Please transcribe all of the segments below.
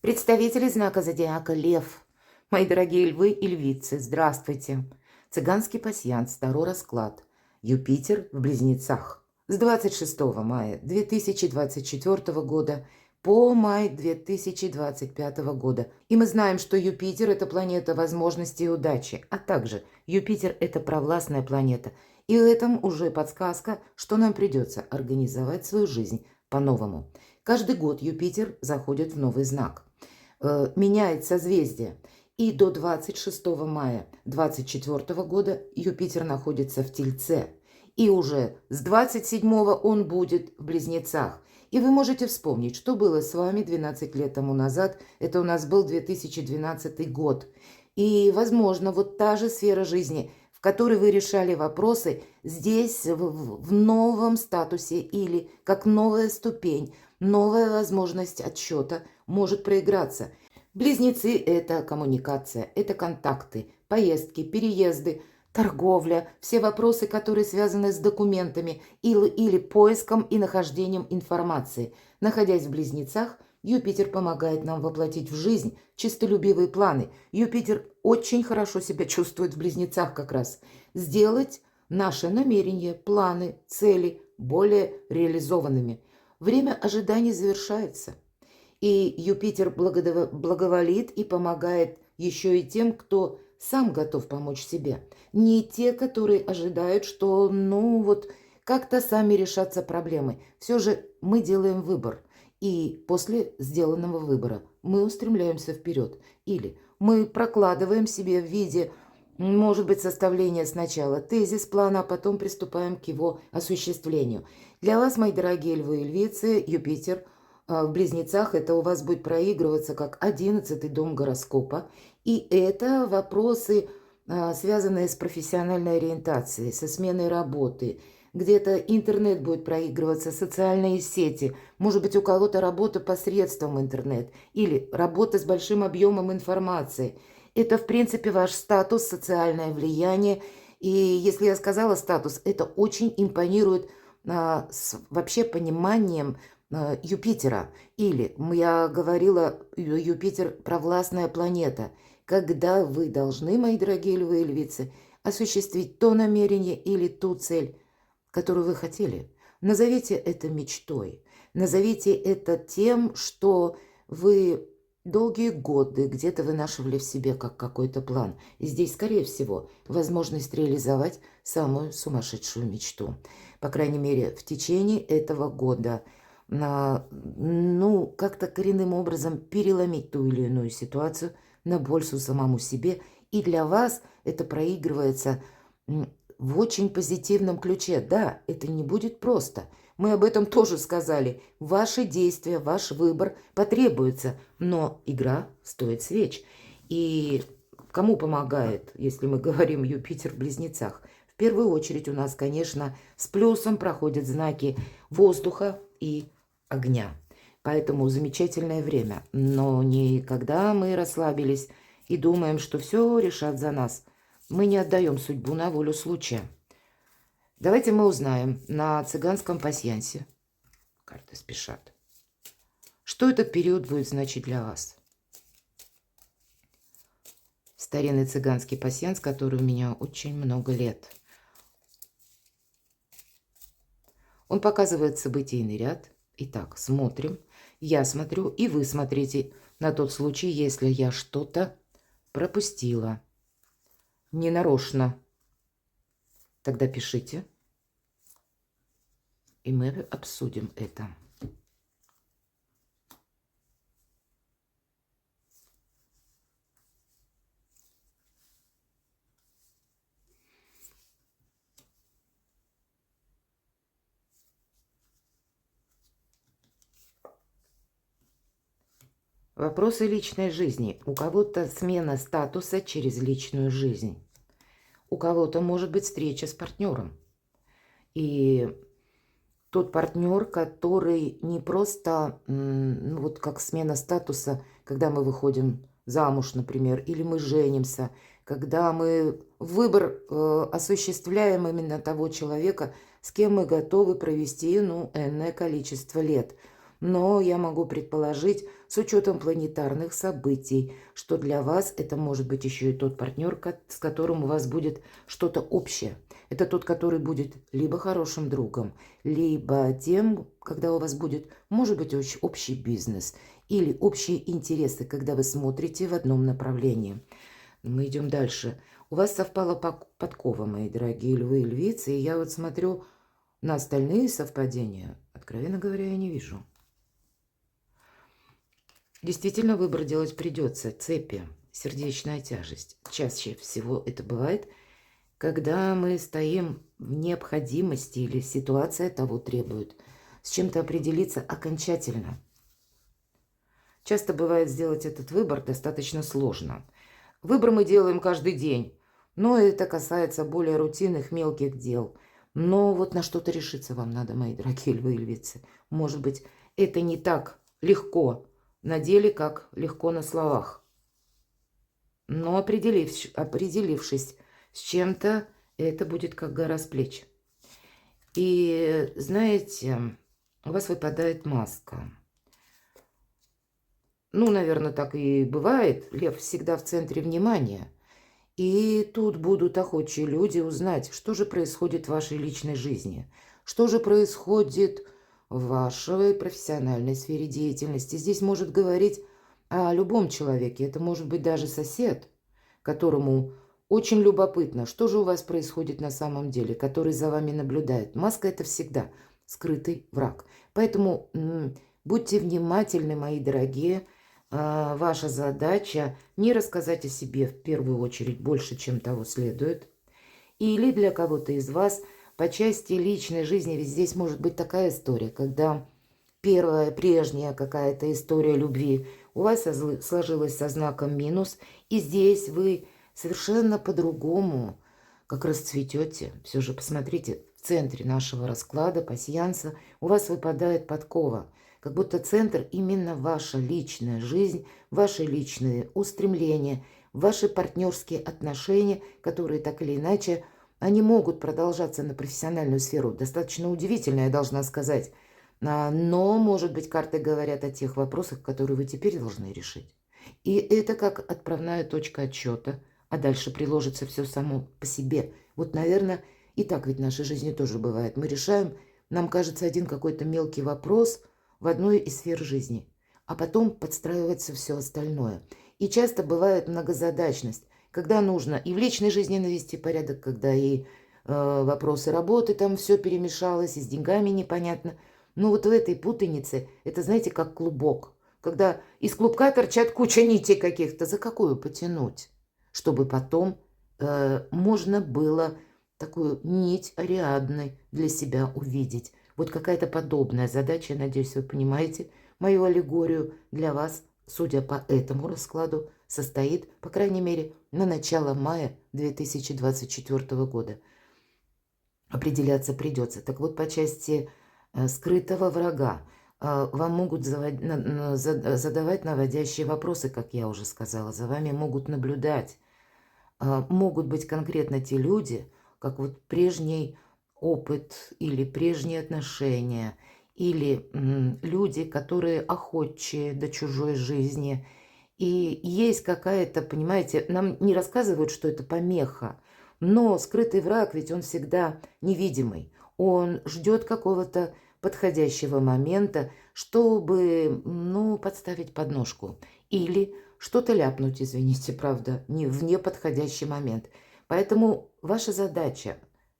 Представители знака зодиака Лев. Мои дорогие львы и львицы, здравствуйте. Цыганский пасьянс, второй расклад. Юпитер в Близнецах. С 26 мая 2024 года по май 2025 года. И мы знаем, что Юпитер – это планета возможностей и удачи, а также Юпитер – это провластная планета. И в этом уже подсказка, что нам придется организовать свою жизнь по-новому. Каждый год Юпитер заходит в новый знак. Меняет созвездие. И до 26 мая 2024 года Юпитер находится в Тельце. И уже с 27-го он будет в Близнецах. И вы можете вспомнить, что было с вами 12 лет тому назад. Это у нас был 2012 год. И, возможно, вот та же сфера жизни, в которой вы решали вопросы, здесь в новом статусе или как новая ступень, новая возможность отсчета может проиграться. Близнецы – это коммуникация, это контакты, поездки, переезды, торговля, все вопросы, которые связаны с документами или поиском и нахождением информации. Находясь в Близнецах, Юпитер помогает нам воплотить в жизнь чистолюбивые планы. Юпитер очень хорошо себя чувствует в Близнецах как раз. Сделать наши намерения, планы, цели более реализованными. Время ожидания завершается. И Юпитер благоволит и помогает еще и тем, кто сам готов помочь себе. Не те, которые ожидают, что, как-то сами решатся проблемы. Все же мы делаем выбор. И после сделанного выбора мы устремляемся вперед. Или мы прокладываем себе в виде, может быть, составления сначала тезис плана, а потом приступаем к его осуществлению. Для вас, мои дорогие львы и львицы, Юпитер в Близнецах, это у вас будет проигрываться как 11-й дом гороскопа. И это вопросы, связанные с профессиональной ориентацией, со сменой работы. Где-то интернет будет проигрываться, социальные сети. Может быть, у кого-то работа посредством интернет или работа с большим объемом информации. Это, в принципе, ваш статус, социальное влияние. И если я сказала статус, это очень импонирует с вообще пониманием Юпитера. Или, я говорила, Юпитер – провластная планета. Когда вы должны, мои дорогие львы и львицы, осуществить то намерение или ту цель, которую вы хотели. Назовите это мечтой. Назовите это тем, что вы долгие годы где-то вынашивали в себе как какой-то план. И здесь, скорее всего, возможность реализовать самую сумасшедшую мечту. По крайней мере, в течение этого года как-то коренным образом переломить ту или иную ситуацию на пользу самому себе. И для вас это проигрывается в очень позитивном ключе. Да, это не будет просто. Мы об этом тоже сказали. Ваши действия, ваш выбор потребуется, но игра стоит свеч. И кому помогает, если мы говорим Юпитер в Близнецах? В первую очередь у нас, конечно, с плюсом проходят знаки воздуха и огня. Поэтому замечательное время. Но не когда мы расслабились и думаем, что все решат за нас. Мы не отдаем судьбу на волю случая. Давайте мы узнаем на цыганском пасьянсе. Карты спешат. Что этот период будет значить для вас? Старинный цыганский пасьянс, который у меня очень много лет. Он показывает событийный ряд. Итак, смотрим. Я смотрю, и вы смотрите на тот случай, если я что-то пропустила. Ненарочно. Тогда пишите. И мы обсудим это. Вопросы личной жизни. У кого-то смена статуса через личную жизнь. У кого-то может быть встреча с партнером. И тот партнер, который не просто, вот как смена статуса, когда мы выходим замуж, например, или мы женимся, когда мы выбор осуществляем именно того человека, с кем мы готовы провести, энное количество лет. Но я могу предположить, с учетом планетарных событий, что для вас это может быть еще и тот партнер, с которым у вас будет что-то общее. Это тот, который будет либо хорошим другом, либо тем, когда у вас будет, может быть, общий бизнес или общие интересы, когда вы смотрите в одном направлении. Мы идем дальше. У вас совпала подкова, мои дорогие львы и львицы, и я вот смотрю на остальные совпадения. Откровенно говоря, я не вижу. Действительно, выбор делать придется. Цепи, сердечная тяжесть. Чаще всего это бывает, когда мы стоим в необходимости или ситуация того требует. С чем-то определиться окончательно. Часто бывает сделать этот выбор достаточно сложно. Выбор мы делаем каждый день, но это касается более рутинных мелких дел. Но вот на что-то решиться вам надо, мои дорогие львы и львицы. Может быть, это не так легко на деле, как легко на словах. Но определившись с чем-то, это будет как гора с плеч. И знаете, у вас выпадает маска. Ну, наверное, так и бывает. Лев всегда в центре внимания. И тут будут охочие люди узнать, что же происходит в вашей личной жизни, что же происходит в вашей профессиональной сфере деятельности. Здесь может говорить о любом человеке. Это может быть даже сосед, которому очень любопытно, что же у вас происходит на самом деле, который за вами наблюдает. Маска – это всегда скрытый враг. Поэтому будьте внимательны, мои дорогие. Ваша задача не рассказать о себе в первую очередь больше, чем того следует. Или для кого-то из вас по части личной жизни, ведь здесь может быть такая история, когда первая, прежняя какая-то история любви у вас сложилась со знаком минус, и здесь вы совершенно по-другому как расцветете. Все же посмотрите, в центре нашего расклада, пасьянса, у вас выпадает подкова. Как будто центр именно ваша личная жизнь, ваши личные устремления, ваши партнерские отношения, которые так или иначе, они могут продолжаться на профессиональную сферу. Достаточно удивительно, я должна сказать. Но, может быть, карты говорят о тех вопросах, которые вы теперь должны решить. И это как отправная точка отсчета, а дальше приложится все само по себе. Вот, наверное, и так ведь в нашей жизни тоже бывает. Мы решаем, нам кажется, один какой-то мелкий вопрос – в одной из сфер жизни, а потом подстраивается все остальное. И часто бывает многозадачность, когда нужно и в личной жизни навести порядок, когда и вопросы работы, там все перемешалось, и с деньгами непонятно. Но вот в этой путанице, это, знаете, как клубок, когда из клубка торчат куча нитей каких-то, за какую потянуть, чтобы потом можно было такую нить Ариадны для себя увидеть. Вот какая-то подобная задача, надеюсь, вы понимаете, мою аллегорию для вас, судя по этому раскладу, состоит, по крайней мере, на начало мая 2024 года. Определяться придется. Так вот, по части скрытого врага, вам могут задавать наводящие вопросы, как я уже сказала, за вами могут наблюдать. Могут быть конкретно те люди, как вот прежний опыт или прежние отношения, или люди, которые охотчие до чужой жизни. И есть какая-то, понимаете, нам не рассказывают, что это помеха, но скрытый враг, ведь он всегда невидимый. Он ждет какого-то подходящего момента, чтобы, ну, подставить подножку. Или что-то ляпнуть, извините, правда, не в неподходящий момент. Поэтому ваша задача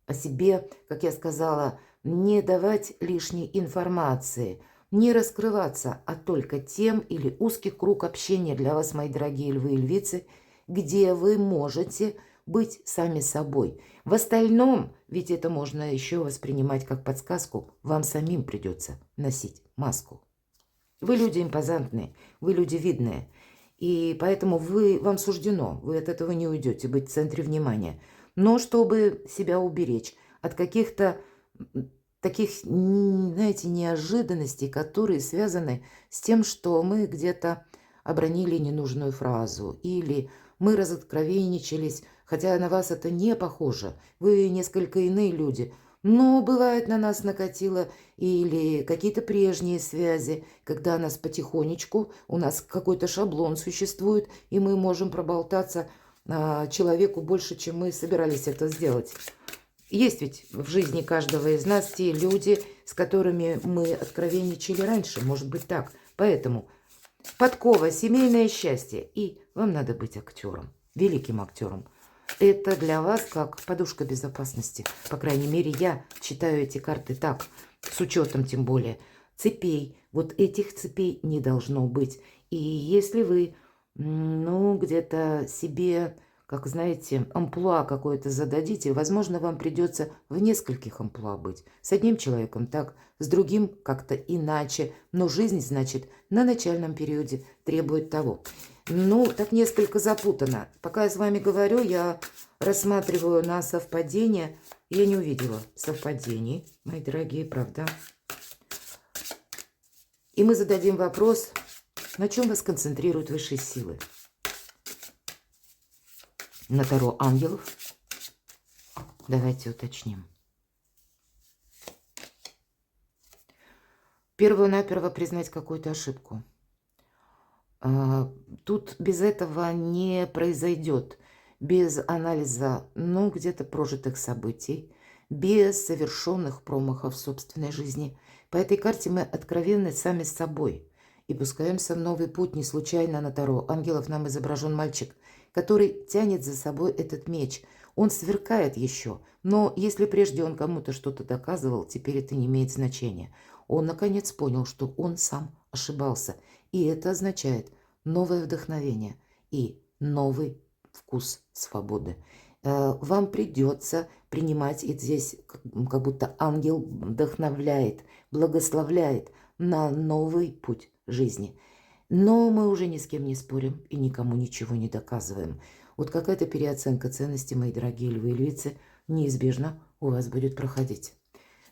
о себе, как я сказала, не давать лишней информации, не раскрываться, а только тем или узкий круг общения для вас, мои дорогие львы и львицы, где вы можете быть сами собой. В остальном, ведь это можно еще воспринимать как подсказку, вам самим придется носить маску. Вы люди импозантные, вы люди видные, и поэтому вам суждено, вы от этого не уйдете, быть в центре внимания. Но чтобы себя уберечь от каких-то таких, знаете, неожиданностей, которые связаны с тем, что мы где-то обронили ненужную фразу или мы разоткровенничались, хотя на вас это не похоже, вы несколько иные люди, Но бывает, на нас накатило или какие-то прежние связи, когда нас потихонечку, у нас какой-то шаблон существует, и мы можем проболтаться человеку больше, чем мы собирались это сделать. Есть ведь в жизни каждого из нас те люди, с которыми мы откровенничали раньше, может быть так. Поэтому подкова, семейное счастье, и вам надо быть актером, великим актером. Это для вас как подушка безопасности. По крайней мере, я читаю эти карты так, с учетом тем более цепей. Вот этих цепей не должно быть. И если вы, ну, где-то себе, как знаете, амплуа какое-то зададите, возможно, вам придется в нескольких амплуа быть. С одним человеком так, с другим как-то иначе. Но жизнь, значит, на начальном периоде требует того. Ну, так несколько запутано. Пока я с вами говорю, я рассматриваю на совпадение. Я не увидела совпадений, мои дорогие, правда. И мы зададим вопрос, на чем вас концентрируют высшие силы. На Таро ангелов. Давайте уточним. Первонаперво признать какую-то ошибку. Тут без этого не произойдет, без анализа, ну, где-то прожитых событий, без совершенных промахов в собственной жизни. По этой карте мы откровенны сами с собой и пускаемся в новый путь. Не случайно на Таро ангелов нам изображен мальчик, который тянет за собой этот меч. Он сверкает еще, но если прежде он кому-то что-то доказывал, теперь это не имеет значения. Он наконец понял, что он сам ошибался. И это означает новое вдохновение и новый вкус свободы. Вам придется принимать, и здесь как будто ангел вдохновляет, благословляет на новый путь жизни. Но мы уже ни с кем не спорим и никому ничего не доказываем. Вот какая-то переоценка ценностей, мои дорогие львы и львицы, неизбежно у вас будет проходить.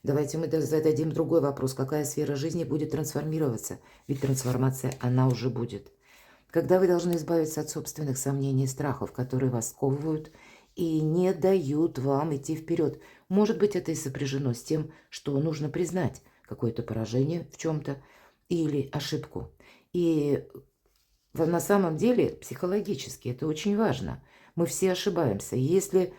Давайте мы зададим другой вопрос. Какая сфера жизни будет трансформироваться? Ведь трансформация, она уже будет. Когда вы должны избавиться от собственных сомнений и страхов, которые вас сковывают и не дают вам идти вперед. Может быть, это и сопряжено с тем, что нужно признать какое-то поражение в чем-то или ошибку. И на самом деле психологически это очень важно. Мы все ошибаемся. Если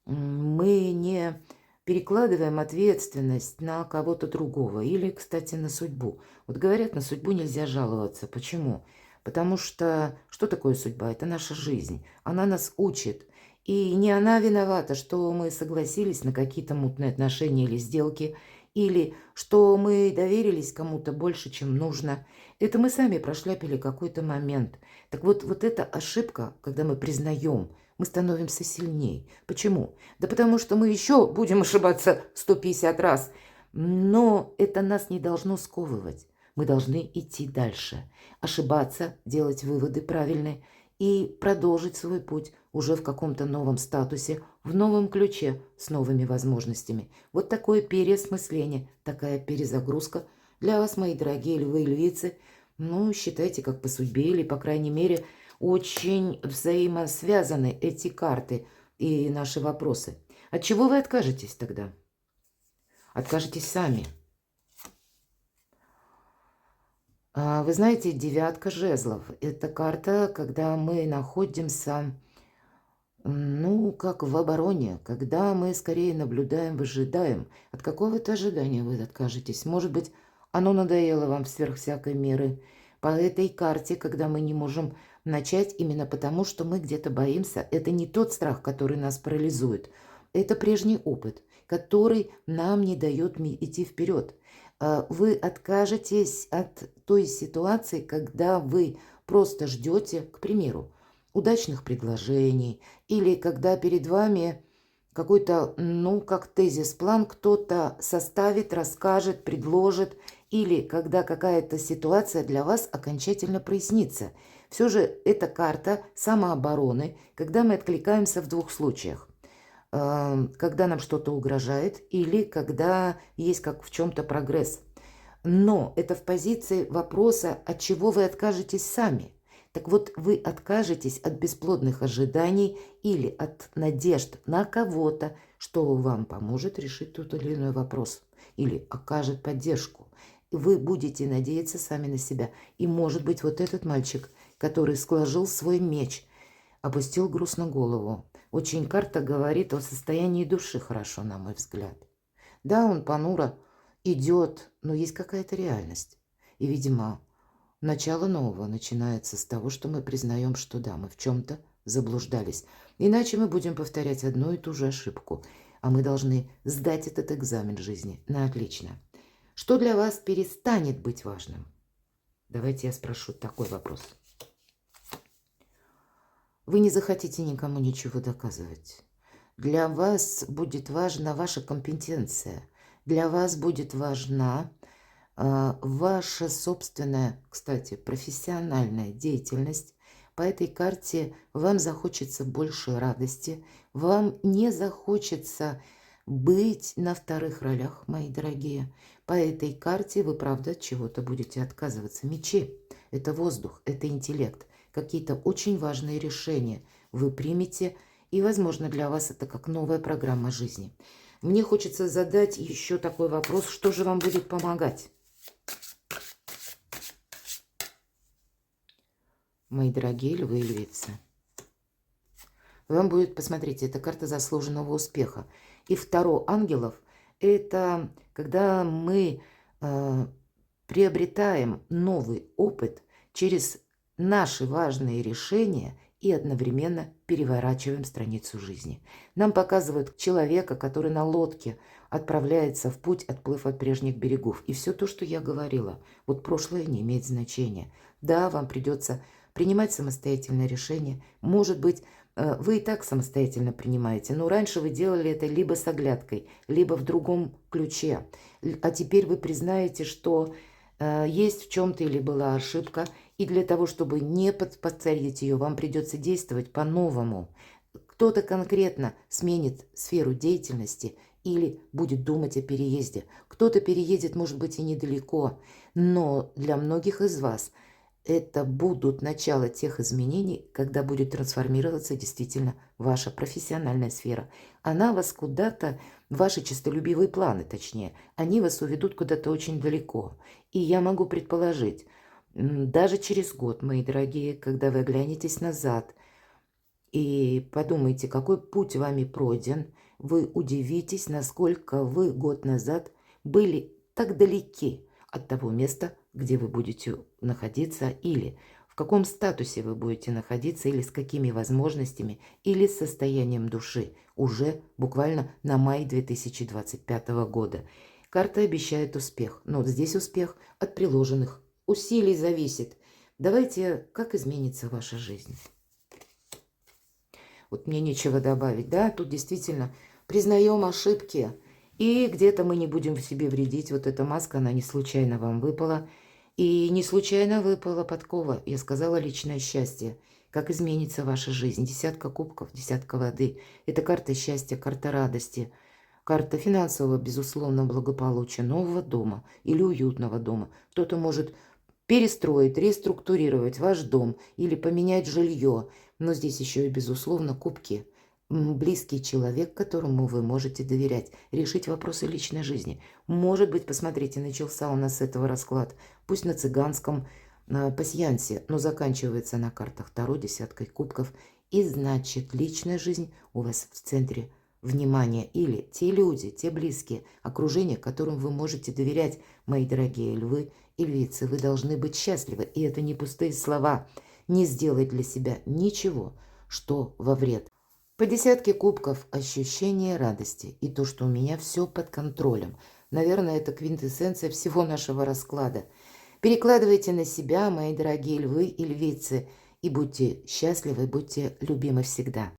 мы не перекладываем ответственность на кого-то другого или, кстати, на судьбу. Вот говорят, на судьбу нельзя жаловаться. Почему? Потому что что такое судьба? Это наша жизнь. Она нас учит. И не она виновата, что мы согласились на какие-то мутные отношения или сделки, или что мы доверились кому-то больше, чем нужно. Это мы сами прошляпили какой-то момент. Так вот, вот эта ошибка, когда мы признаем, мы становимся сильнее. Почему? Да потому что мы еще будем ошибаться 150 раз. Но это нас не должно сковывать. Мы должны идти дальше. Ошибаться, делать выводы правильные и продолжить свой путь уже в каком-то новом статусе, в новом ключе, с новыми возможностями. Вот такое переосмысление, такая перезагрузка для вас, мои дорогие львы и львицы. Ну, считайте, как по судьбе, или, по крайней мере, очень взаимосвязаны эти карты и наши вопросы. От чего вы откажетесь тогда? Откажетесь сами. Вы знаете, девятка жезлов – это карта, когда мы находимся, ну, как в обороне, когда мы скорее наблюдаем, выжидаем. От какого-то ожидания вы откажетесь. Может быть, оно надоело вам сверх всякой меры. По этой карте, когда мы не можем начать именно потому, что мы где-то боимся, это не тот страх, который нас парализует. Это прежний опыт, который нам не дает идти вперед. Вы откажетесь от той ситуации, когда вы просто ждете, к примеру, удачных предложений, или когда перед вами какой-то, ну, как тезис-план кто-то составит, расскажет, предложит, или когда какая-то ситуация для вас окончательно прояснится. Все же это карта самообороны, когда мы откликаемся в двух случаях. Когда нам что-то угрожает или когда есть как в чем-то прогресс. Но это в позиции вопроса, от чего вы откажетесь сами. Так вот, вы откажетесь от бесплодных ожиданий или от надежд на кого-то, что вам поможет решить тот или иной вопрос или окажет поддержку. Вы будете надеяться сами на себя. И, может быть, вот этот мальчик, который сложил свой меч, опустил грустно голову. Очень карта говорит о состоянии души хорошо, на мой взгляд. Да, он понуро идет, но есть какая-то реальность. И, видимо, начало нового начинается с того, что мы признаем, что да, мы в чем-то заблуждались. Иначе мы будем повторять одну и ту же ошибку. А мы должны сдать этот экзамен жизни на отлично. Что для вас перестанет быть важным? Давайте я спрошу такой вопрос. Вы не захотите никому ничего доказывать. Для вас будет важна ваша компетенция. Для вас будет важна ваша собственная, кстати, профессиональная деятельность. По этой карте вам захочется больше радости. Вам не захочется быть на вторых ролях, мои дорогие. По этой карте вы, правда, от чего-то будете отказываться. Мечи – это воздух, это интеллект. Какие-то очень важные решения вы примете, и, возможно, для вас это как новая программа жизни. Мне хочется задать еще такой вопрос, что же вам будет помогать? Мои дорогие львы и львицы. Вам будет, посмотрите, это карта заслуженного успеха. И второй ангелов – это когда мы приобретаем новый опыт через наши важные решения и одновременно переворачиваем страницу жизни. Нам показывают человека, который на лодке отправляется в путь, отплыв от прежних берегов. И все то, что я говорила, вот прошлое не имеет значения. Да, вам придется принимать самостоятельное решение. Может быть, вы и так самостоятельно принимаете, но раньше вы делали это либо с оглядкой, либо в другом ключе. А теперь вы признаете, что есть в чем-то или была ошибка, и для того, чтобы не повторить ее, вам придется действовать по-новому. Кто-то конкретно сменит сферу деятельности или будет думать о переезде. Кто-то переедет, может быть, и недалеко, но для многих из вас это будут начало тех изменений, когда будет трансформироваться действительно ваша профессиональная сфера. Она вас куда-то, ваши честолюбивые планы, точнее, они вас уведут куда-то очень далеко. И я могу предположить, даже через год, мои дорогие, когда вы оглянетесь назад и подумаете, какой путь вами пройден, вы удивитесь, насколько вы год назад были так далеки от того места, где вы будете находиться, или в каком статусе вы будете находиться, или с какими возможностями, или с состоянием души уже буквально на май 2025 года. Карта обещает успех, но здесь успех от приложенных усилий зависит. Давайте, как изменится ваша жизнь? Вот мне нечего добавить, да, тут действительно признаем ошибки, и где-то мы не будем в себе вредить. Вот эта маска, она не случайно вам выпала. И не случайно выпала подкова. Я сказала личное счастье. Как изменится ваша жизнь. Десятка кубков, десятка воды. Это карта счастья, карта радости. Карта финансового, безусловно, благополучия, нового дома или уютного дома. Кто-то может перестроить, реструктурировать ваш дом или поменять жилье. Но здесь еще и, безусловно, кубки. Близкий человек, которому вы можете доверять, решить вопросы личной жизни. Может быть, посмотрите, начался у нас с этого расклад, пусть на цыганском пасьянсе, но заканчивается на картах Таро десяткой кубков. И значит, личная жизнь у вас в центре внимания. Или те люди, те близкие, окружение, которым вы можете доверять, мои дорогие львы и львицы. Вы должны быть счастливы. И это не пустые слова. Не сделать для себя ничего, что во вред. По десятке кубков ощущение радости и то, что у меня все под контролем. Наверное, это квинтэссенция всего нашего расклада. Перекладывайте на себя, мои дорогие львы и львицы, и будьте счастливы, будьте любимы всегда.